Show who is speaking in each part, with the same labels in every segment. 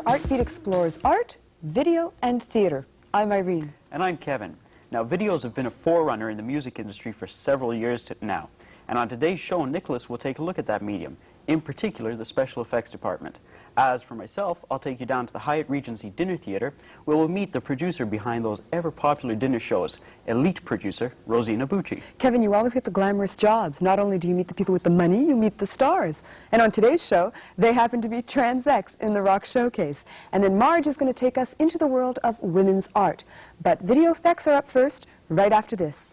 Speaker 1: Artbeat explores art, video, and theater. I'm Irene.
Speaker 2: And I'm Kevin. Now, videos have been a forerunner in the music industry for several years now. And on today's show, Nicholas will take a look at that medium, in particular the special effects department. As for myself, I'll take you down to the Hyatt Regency Dinner Theatre, where we'll meet the producer behind those ever-popular dinner shows, elite producer Rosina Bucci.
Speaker 1: Kevin, you always get the glamorous jobs. Not only do you meet the people with the money, you meet the stars. And on today's show, they happen to be Trans-X in the Rock Showcase. And then Marge is going to take us into the world of women's art. But video effects are up first, right after this.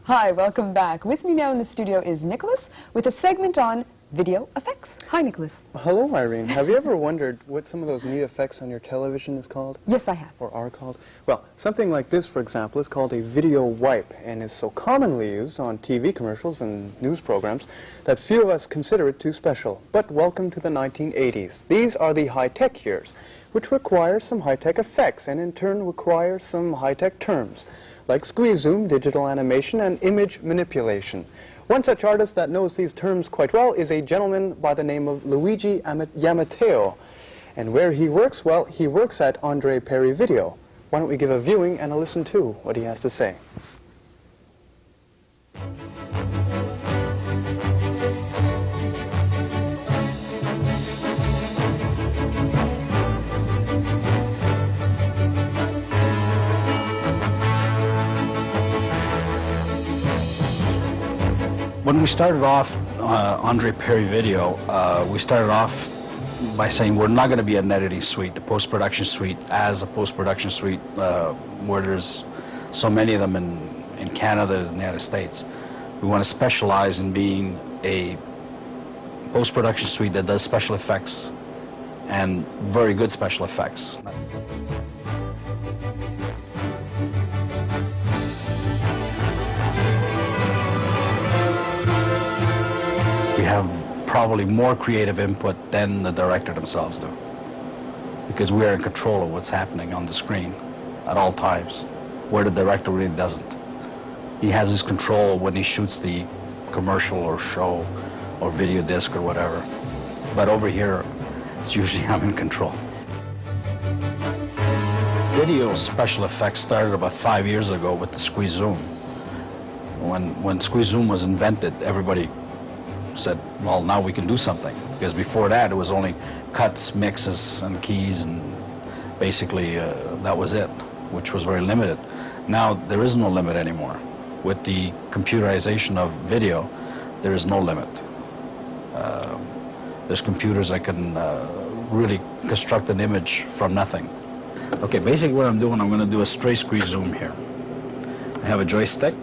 Speaker 1: Hi, welcome back. With me now in the studio is Nicholas with a segment on video effects. Hi, Nicholas.
Speaker 3: Hello, Irene. Have you ever wondered what some of those neat effects on your television is called?
Speaker 1: Yes, I have.
Speaker 3: Or are called? Well, something like this, for example, is called a video wipe and is so commonly used on TV commercials and news programs that few of us consider it too special. But welcome to the 1980s. These are the high-tech years, which require some high-tech effects and in turn require some high-tech terms, like squeeze zoom, digital animation, and image manipulation. One such artist that knows these terms quite well is a gentleman by the name of Luigi Yamateo. And where he works? Well, he works at Andre Perry Video. Why don't we give a viewing and a listen to what he has to say.
Speaker 4: When we started off Andre Perry Video, we started off by saying we're not going to be an editing suite, a post-production suite, as a post-production suite where there's so many of them in Canada and the United States. We want to specialize in being a post-production suite that does special effects and very good special effects. We have probably more creative input than the director themselves do, because we are in control of what's happening on the screen at all times, where the director really doesn't. He has his control when he shoots the commercial or show or video disc or whatever, but over here it's usually I'm in control. Video special effects started about 5 years ago with the squeeze zoom. When squeeze zoom was invented, everybody said, well, now we can do something, because before that it was only cuts, mixes, and keys, and basically that was it, which was very limited. Now there is no limit anymore. With the computerization of video, there is no limit. There's computers that can really construct an image from nothing. Okay, basically what I'm doing, I'm going to do a straight squeeze zoom here. I have a joystick.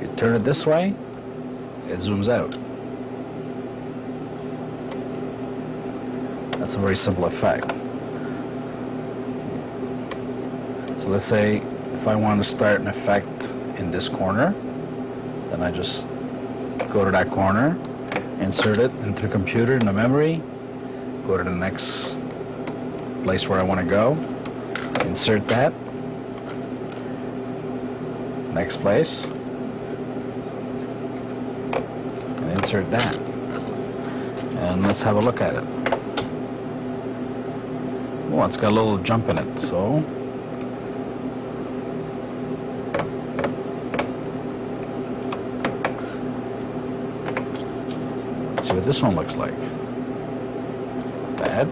Speaker 4: You turn it this way, it zooms out. That's a very simple effect. So let's say if I want to start an effect in this corner, then I just go to that corner, insert it into the computer, in the memory, go to the next place where I want to go, insert that, next place, insert that, and let's have a look at it. Oh, it's got a little jump in it, so let's see what this one looks like. Bad.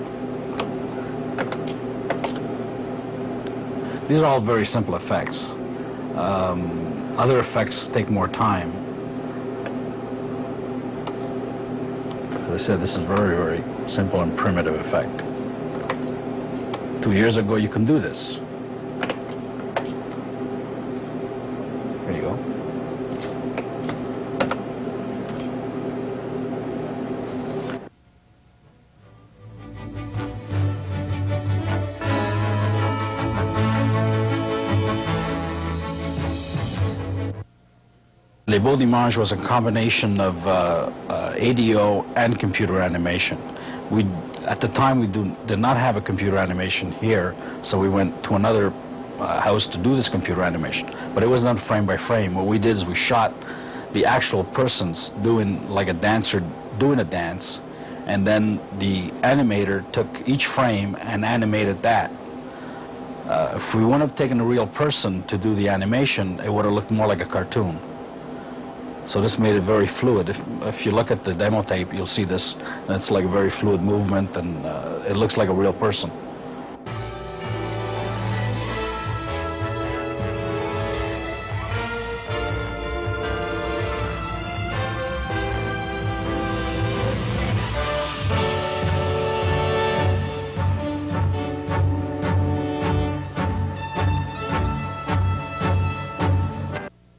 Speaker 4: These are all very simple effects. Other effects take more time. As I said, this is very, very simple and primitive effect. 2 years ago, you can do this. There you go. Les Beaux Dimanches was a combination of ADO and computer animation. We at the time we did not have a computer animation here, so we went to another house to do this computer animation. But it was done frame by frame. What we did is we shot the actual persons doing, like a dancer doing a dance, and then the animator took each frame and animated that. If we wouldn't have taken a real person to do the animation, it would have looked more like a cartoon. So this made it very fluid. If you look at the demo tape, you'll see this, and it's like a very fluid movement, and it looks like a real person.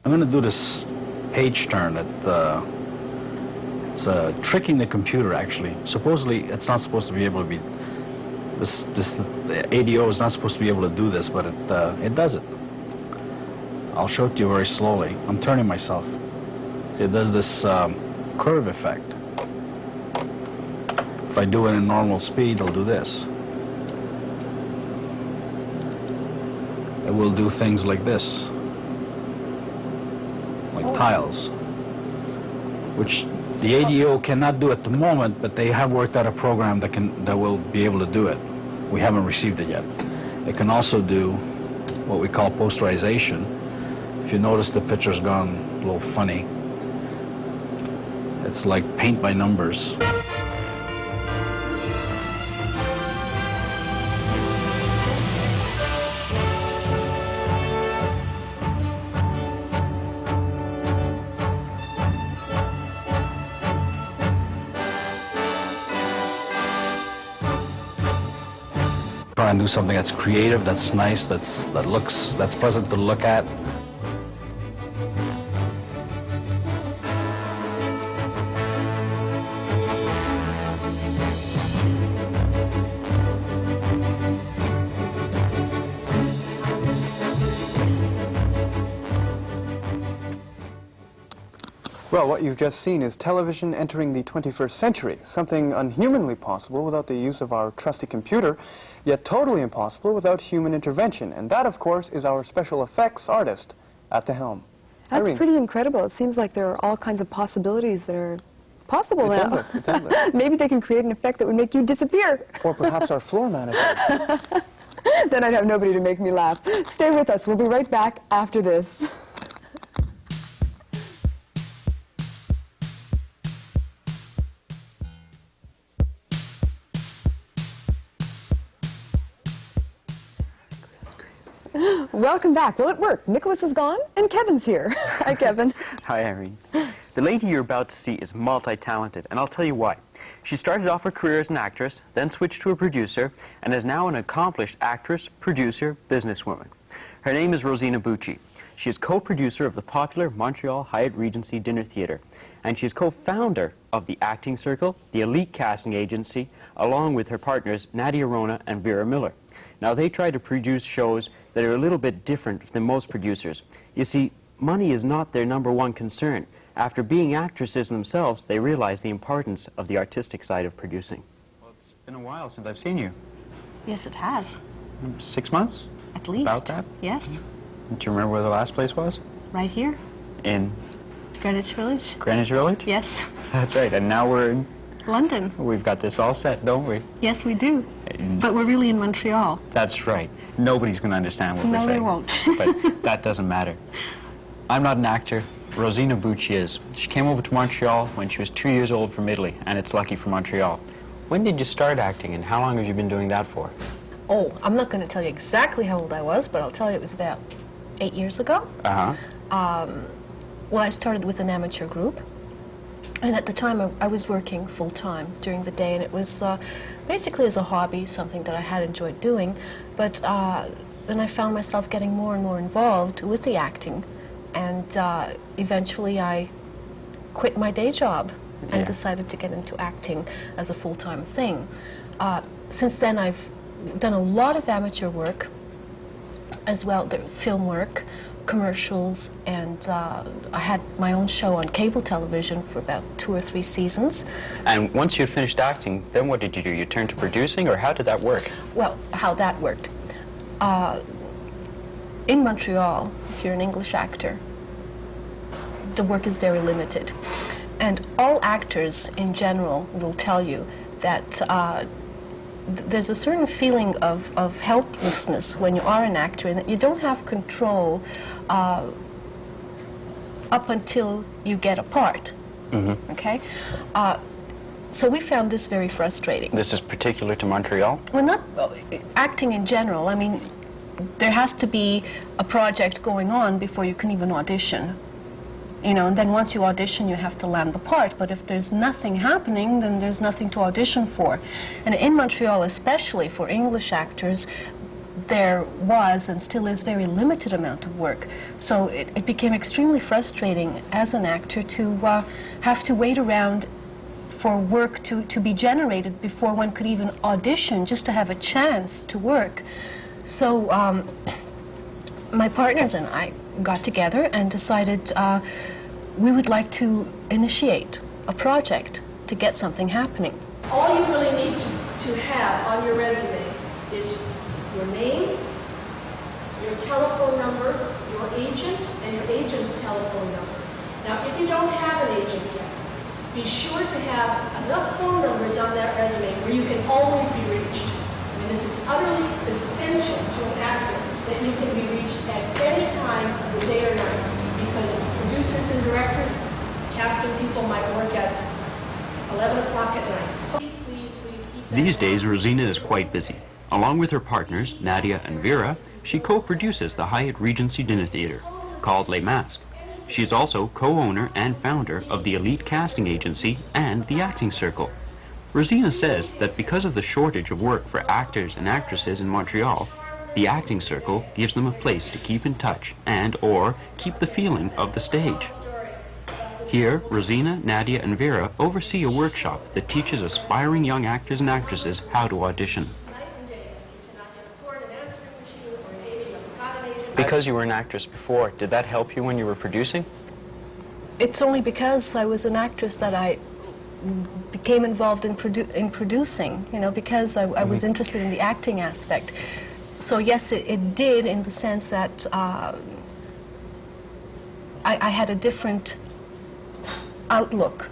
Speaker 4: I'm going to do this page turn. It's tricking the computer, actually. Supposedly, it's not supposed to be able to be, the ADO is not supposed to be able to do this, but it does it. I'll show it to you very slowly. I'm turning myself. See, it does this curve effect. If I do it in normal speed, it'll do this. It will do things like this. Like tiles, which the ADO cannot do at the moment, but they have worked out a program that will be able to do it. We haven't received it yet. It can also do what we call posterization. If you notice, the picture's gone a little funny. It's like paint by numbers. Try and do something that's creative, that's nice, that's pleasant to look at.
Speaker 3: Well, what you've just seen is television entering the 21st century, something unhumanly possible without the use of our trusty computer, yet totally impossible without human intervention. And that, of course, is our special effects artist at the helm.
Speaker 1: That's
Speaker 3: Irene.
Speaker 1: pretty incredible. It seems like there are all kinds of possibilities that are possible
Speaker 3: It's
Speaker 1: now.
Speaker 3: endless, it's endless.
Speaker 1: Maybe they can create an effect that would make you disappear.
Speaker 3: Or perhaps our floor manager.
Speaker 1: Then I'd have nobody to make me laugh. Stay with us. We'll be right back after this. Welcome back. Well, it worked. Nicholas is gone, and Kevin's here. Hi, Kevin.
Speaker 2: Hi, Irene. The lady you're about to see is multi-talented, and I'll tell you why. She started off her career as an actress, then switched to a producer, and is now an accomplished actress, producer, businesswoman. Her name is Rosina Bucci. She is co-producer of the popular Montreal Hyatt Regency Dinner Theatre, and she is co-founder of the Acting Circle, the elite casting agency, along with her partners Nadia Rona and Vera Miller. Now, they try to produce shows that are a little bit different than most producers. You see, money is not their #1 concern. After being actresses themselves, they realize the importance of the artistic side of producing.
Speaker 5: Well, it's been a while since I've seen you.
Speaker 6: Yes, it has.
Speaker 5: 6 months?
Speaker 6: At least.
Speaker 5: About that?
Speaker 6: Yes.
Speaker 5: Do you remember where the last place was?
Speaker 6: Right here.
Speaker 5: In
Speaker 6: Greenwich Village.
Speaker 5: Greenwich Village?
Speaker 6: Yes.
Speaker 5: That's right, and now we're in...
Speaker 6: London.
Speaker 5: We've got this all set, don't we?
Speaker 6: Yes, we do. But we're really in Montreal.
Speaker 5: That's right. Nobody's going to understand what we're
Speaker 6: No,
Speaker 5: saying.
Speaker 6: they won't.
Speaker 5: But that doesn't matter. I'm not an actor. Rosina Bucci is. She came over to Montreal when she was 2 years old from Italy, and it's lucky for Montreal. When did you start acting, and how long have you been doing that for?
Speaker 6: Oh, I'm not going to tell you exactly how old I was, but I'll tell you it was about 8 years ago.
Speaker 5: Uh-huh.
Speaker 6: Well, I started with an amateur group. And at the time, I was working full-time during the day, and it was basically as a hobby, something that I had enjoyed doing. But then I found myself getting more and more involved with the acting, and eventually I quit my day job and decided to get into acting as a full-time thing. Since then, I've done a lot of amateur work as well, film work, commercials, and I had my own show on cable television for about 2 or 3 seasons.
Speaker 5: And once you'd finished acting, then what did you do? You turned to producing, or how did that work?
Speaker 6: Well, how that worked. In Montreal, if you're an English actor, the work is very limited. And all actors in general will tell you that there's a certain feeling of helplessness when you are an actor, and that you don't have control up until you get a part. Okay? So we found this very frustrating.
Speaker 5: This is particular to Montreal?
Speaker 6: Well, not acting in general. I mean, there has to be a project going on before you can even audition. You know, and then once you audition, you have to land the part. But if there's nothing happening, then there's nothing to audition for. And in Montreal, especially for English actors, there was and still is very limited amount of work. So it became extremely frustrating as an actor to have to wait around for work to be generated before one could even audition, just to have a chance to work. So my partners and I got together and decided we would like to initiate a project to get something happening.
Speaker 7: All you really need to have on your resume is your name, your telephone number, your agent, and your agent's telephone number. Now, if you don't have an agent yet, be sure to have enough phone numbers on that resume where you can always be reached. I mean, this is utterly essential to an actor, that you can be reached at any time of the day or night, because producers and directors, casting people might work at 11 o'clock at night. Please keep that
Speaker 2: These
Speaker 7: in
Speaker 2: days,
Speaker 7: mind.
Speaker 2: Rosina is quite busy. Along with her partners, Nadia and Vera, she co-produces the Hyatt Regency Dinner Theatre, called Les Masques. She's also co-owner and founder of the Elite Casting Agency and the Acting Circle. Rosina says that because of the shortage of work for actors and actresses in Montreal, the Acting Circle gives them a place to keep in touch and/or keep the feeling of the stage. Here, Rosina, Nadia, and Vera oversee a workshop that teaches aspiring young actors and actresses how to audition.
Speaker 5: Because you were an actress before, did that help you when you were producing?
Speaker 6: It's only because I was an actress that I became involved in producing, you know, because I was interested in the acting aspect. So yes, it did, in the sense that I had a different outlook.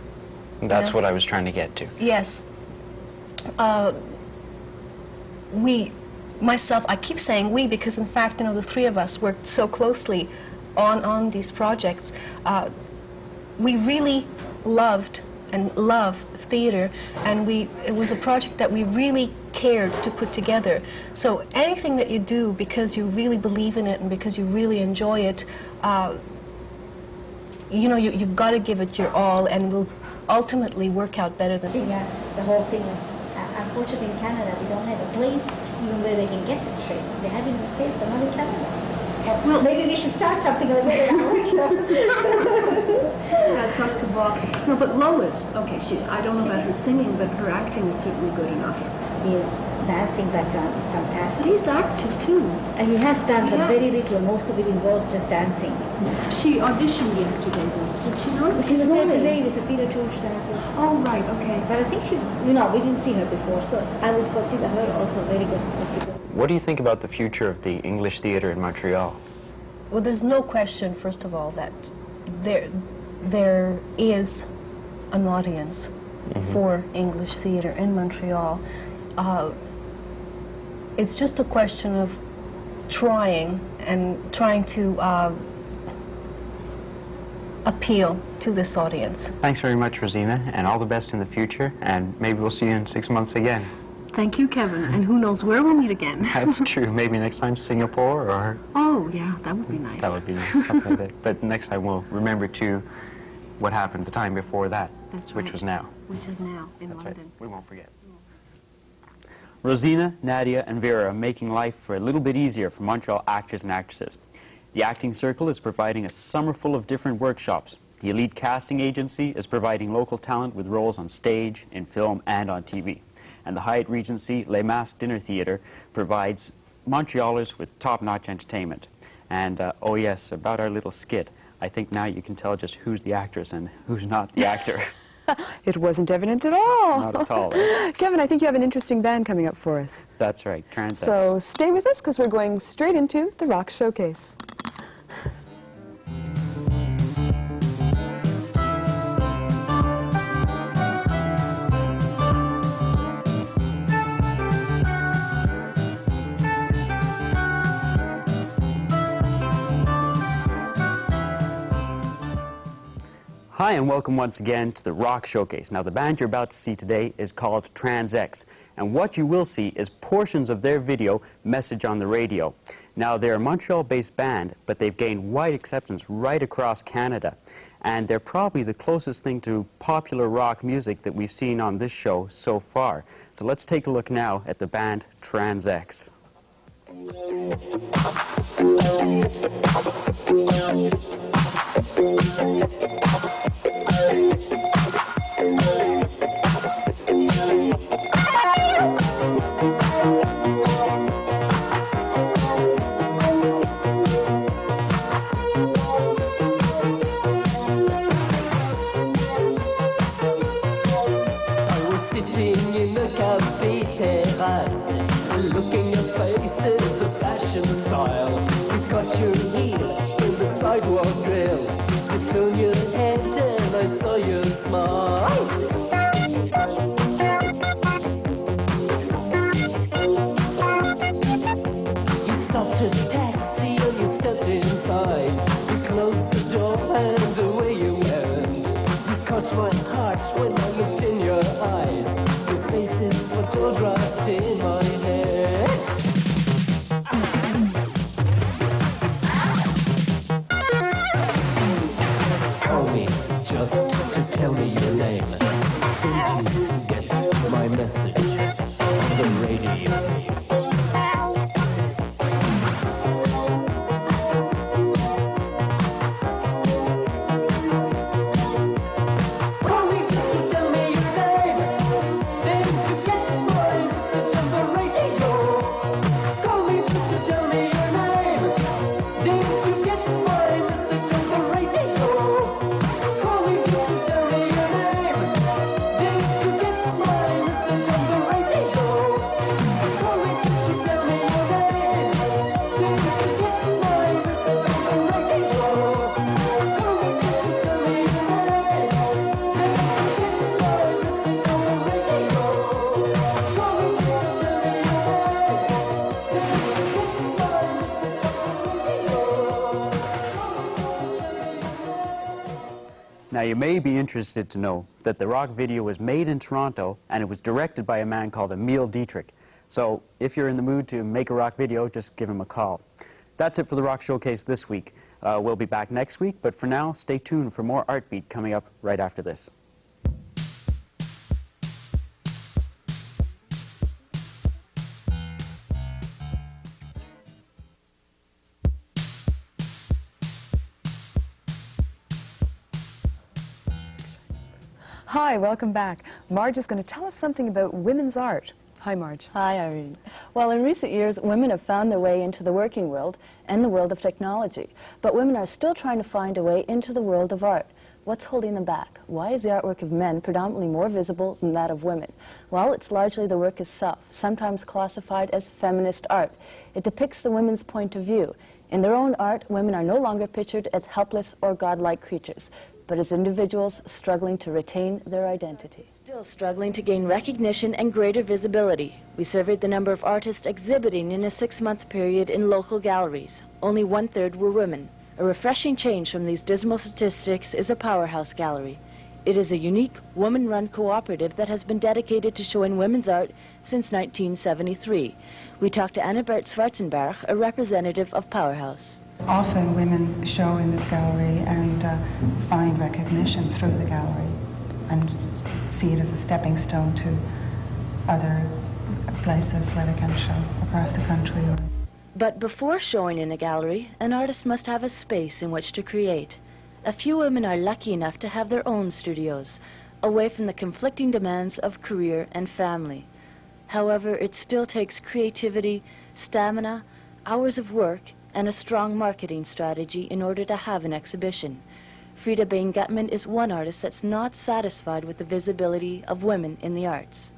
Speaker 5: That's
Speaker 6: Yeah.
Speaker 5: what I was trying to get to.
Speaker 6: Yes. I keep saying we because, in fact, you know, the three of us worked so closely on these projects. We really loved and love theater, and it was a project that we really cared to put together. So anything that you do because you really believe in it and because you really enjoy it, you know, you've got to give it your all, and will ultimately work out better than...
Speaker 8: The whole thing. Unfortunately, in Canada, we don't have a place even where they can get the training. They have it in the States, but not in Canada. Well, maybe we should start something like that in our workshop.
Speaker 6: I talked to Bob. No, but Lois, okay, I don't know about her singing, but her acting is certainly good enough.
Speaker 8: His dancing background is
Speaker 6: But
Speaker 8: fantastic.
Speaker 6: he's acted too.
Speaker 8: And he has done, but very
Speaker 6: Yes.
Speaker 8: little. Most of it involves just dancing.
Speaker 6: She auditioned yesterday, though. Did she not?
Speaker 8: She was there today with the Peter George dancers.
Speaker 6: Oh, right, okay.
Speaker 8: But I think we didn't see her before, so I would consider her also very good possible.
Speaker 5: What do you think about the future of the English theatre in Montreal?
Speaker 6: Well, there's no question, first of all, that there is an audience for English theatre in Montreal. It's just a question of trying to appeal to this audience.
Speaker 5: Thanks very much, Rosina, and all the best in the future, and maybe we'll see you in 6 months again.
Speaker 6: Thank you, Kevin, and who knows where we'll meet again.
Speaker 5: That's true. Maybe next time Singapore, or
Speaker 6: Oh, yeah, that would be nice.
Speaker 5: that would be nice, something like that. But next time we'll remember too what happened the time before that,
Speaker 6: That's
Speaker 5: which
Speaker 6: right.
Speaker 5: was now.
Speaker 6: Which is now in
Speaker 5: That's right.
Speaker 6: London.
Speaker 5: We won't forget.
Speaker 2: Rosina, Nadia, and Vera are making life for a little bit easier for Montreal actors and actresses. The Acting Circle is providing a summer full of different workshops. The Elite Casting Agency is providing local talent with roles on stage, in film, and on TV. And the Hyatt Regency Les Masques Dinner Theatre provides Montrealers with top-notch entertainment. And oh yes, about our little skit, I think now you can tell just who's the actress and who's not the actor.
Speaker 1: It wasn't evident at all.
Speaker 2: Not at all. Eh?
Speaker 1: Kevin, I think you have an interesting band coming up for us.
Speaker 2: That's right, Transx.
Speaker 1: So stay with us because we're going straight into the Rock Showcase.
Speaker 2: Hi and welcome once again to the Rock Showcase. Now the band you're about to see today is called Transx, and what you will see is portions of their video Message on the Radio. Now they're a Montreal-based band, but they've gained wide acceptance right across Canada, and they're probably the closest thing to popular rock music that we've seen on this show so far. So let's take a look now at the band Transx.
Speaker 9: Looking at faces, the fashion style. You got your heel in the sidewalk grill. You turned your head and I saw you smile. You stopped a taxi and you stepped inside. You closed the door and away you went. You caught my heart when I looked in your eyes. Your face is photographed in my head. Call me just to tell me your name. Didn't you get my message on the radio?
Speaker 2: Now you may be interested to know that the rock video was made in Toronto and it was directed by a man called Emile Dietrich. So if you're in the mood to make a rock video, just give him a call. That's it for the Rock Showcase this week. We'll be back next week, but for now, stay tuned for more Artbeat coming up right after this.
Speaker 1: Hi, welcome back. Marge is going to tell us something about women's art. Hi, Marge.
Speaker 10: Hi, Irene. Well, in recent years, women have found their way into the working world and the world of technology. But women are still trying to find a way into the world of art. What's holding them back? Why is the artwork of men predominantly more visible than that of women? Well, it's largely the work itself, sometimes classified as feminist art. It depicts the women's point of view. In their own art, women are no longer pictured as helpless or godlike creatures, but as individuals struggling to retain their identity. Still struggling to gain recognition and greater visibility. We surveyed the number of artists exhibiting in a 6-month period in local galleries. Only 1/3 were women. A refreshing change from these dismal statistics is a Powerhouse Gallery. It is a unique, woman-run cooperative that has been dedicated to showing women's art since 1973. We talked to Annabert Schwarzenberg, a representative of Powerhouse.
Speaker 11: Often women show in this gallery and find recognition through the gallery and see it as a stepping stone to other places where they can show across the country.
Speaker 10: But before showing in a gallery, an artist must have a space in which to create. A few women are lucky enough to have their own studios, away from the conflicting demands of career and family. However, it still takes creativity, stamina, hours of work, and a strong marketing strategy in order to have an exhibition. Frida Bain-Gutman is one artist that's not satisfied with the visibility of women in the arts.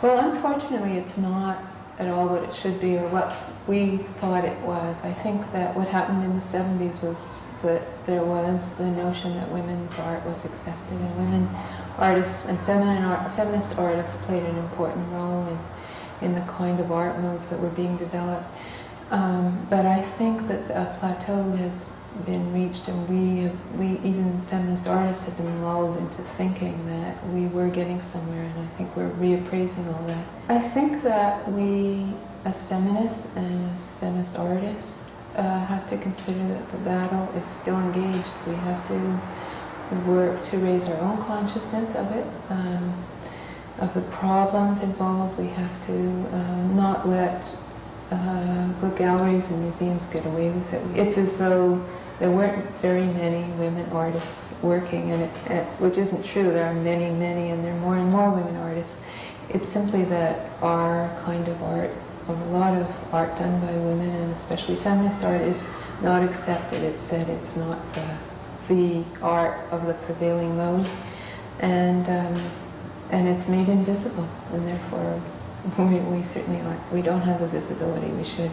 Speaker 12: Well, unfortunately, it's not at all what it should be or what we thought it was. I think that what happened in the 70s was that there was the notion that women's art was accepted, and women artists and feminist artists played an important role in the kind of art modes that were being developed. But I think that a plateau has been reached, and we even feminist artists have been lulled into thinking that we were getting somewhere, and I think we're reappraising all that. I think that we, as feminists and as feminist artists, have to consider that the battle is still engaged. We have to work to raise our own consciousness of it, of the problems involved. We have to not let the galleries and museums get away with it. It's as though there weren't very many women artists working, and which isn't true. There are many, many, and there are more and more women artists. It's simply that our kind of art, a lot of art done by women, and especially feminist art, is not accepted. It's said it's not the art of the prevailing mode, and it's made invisible, and therefore we certainly aren't. We don't have the visibility we should.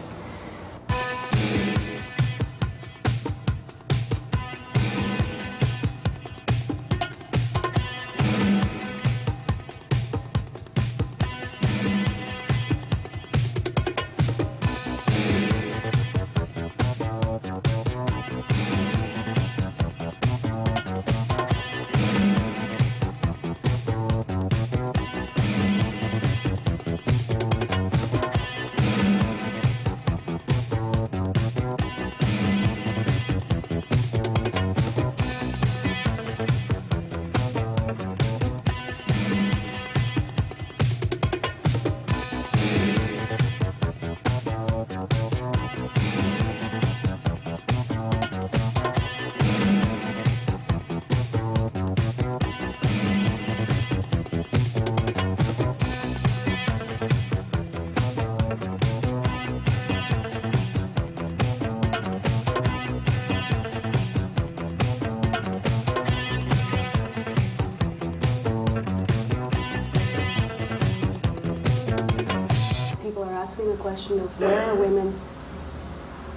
Speaker 13: The question of where are women,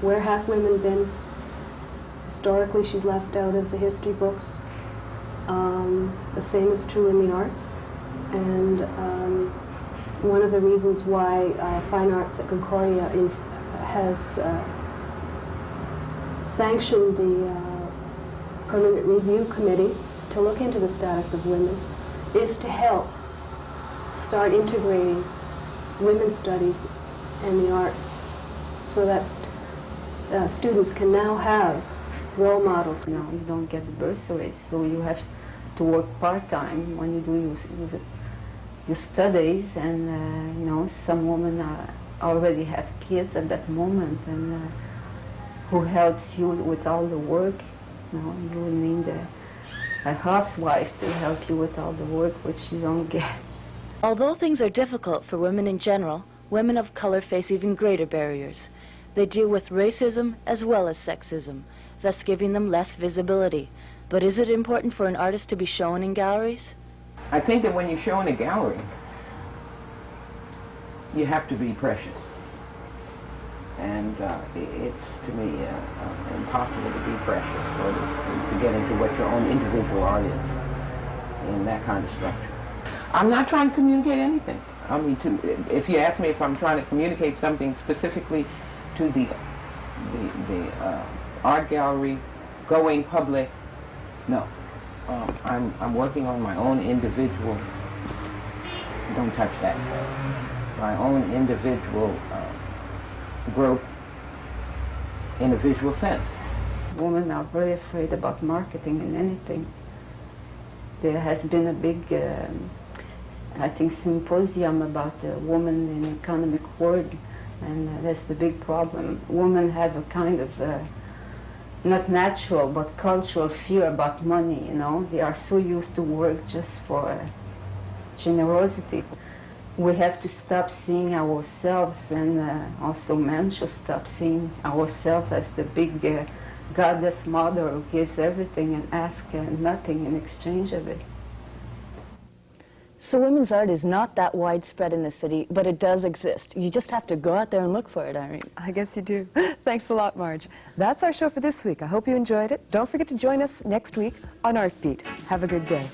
Speaker 13: where have women been? Historically, she's left out of the history books. The same is true in the arts, and one of the reasons why Fine Arts at Concordia has sanctioned the Permanent Review Committee to look into the status of women is to help start integrating women's studies and the arts, so that students can now have role models.
Speaker 14: You know, you don't get the bursaries, so you have to work part-time when you do your studies, and you know, some women already have kids at that moment, and who helps you with all the work. You know, you will need a housewife to help you with all the work, which you don't get.
Speaker 10: Although things are difficult for women in general, women of color face even greater barriers. They deal with racism as well as sexism, thus giving them less visibility. But is it important for an artist to be shown in galleries?
Speaker 15: I think that when you show in a gallery, you have to be precious. And it's, to me, impossible to be precious or to get into what your own individual art is in that kind of structure. I'm not trying to communicate anything. I mean, if you ask me if I'm trying to communicate something specifically to the art gallery, going public, no. I'm working on my own individual, don't touch that, my own individual growth in a visual sense.
Speaker 14: Women are very afraid about marketing and anything. There has been a big I think symposium about the woman in the economic world, and that's the big problem. Women have a kind of not natural but cultural fear about money, you know. They are so used to work just for generosity. we have to stop seeing ourselves, and also men should stop seeing ourselves as the big goddess mother who gives everything and asks nothing in exchange of it.
Speaker 10: So women's art is not that widespread in the city, but it does exist. You just have to go out there and look for it, Irene.
Speaker 1: I guess you do. Thanks a lot, Marge. That's our show for this week. I hope you enjoyed it. Don't forget to join us next week on Artbeat. Have a good day.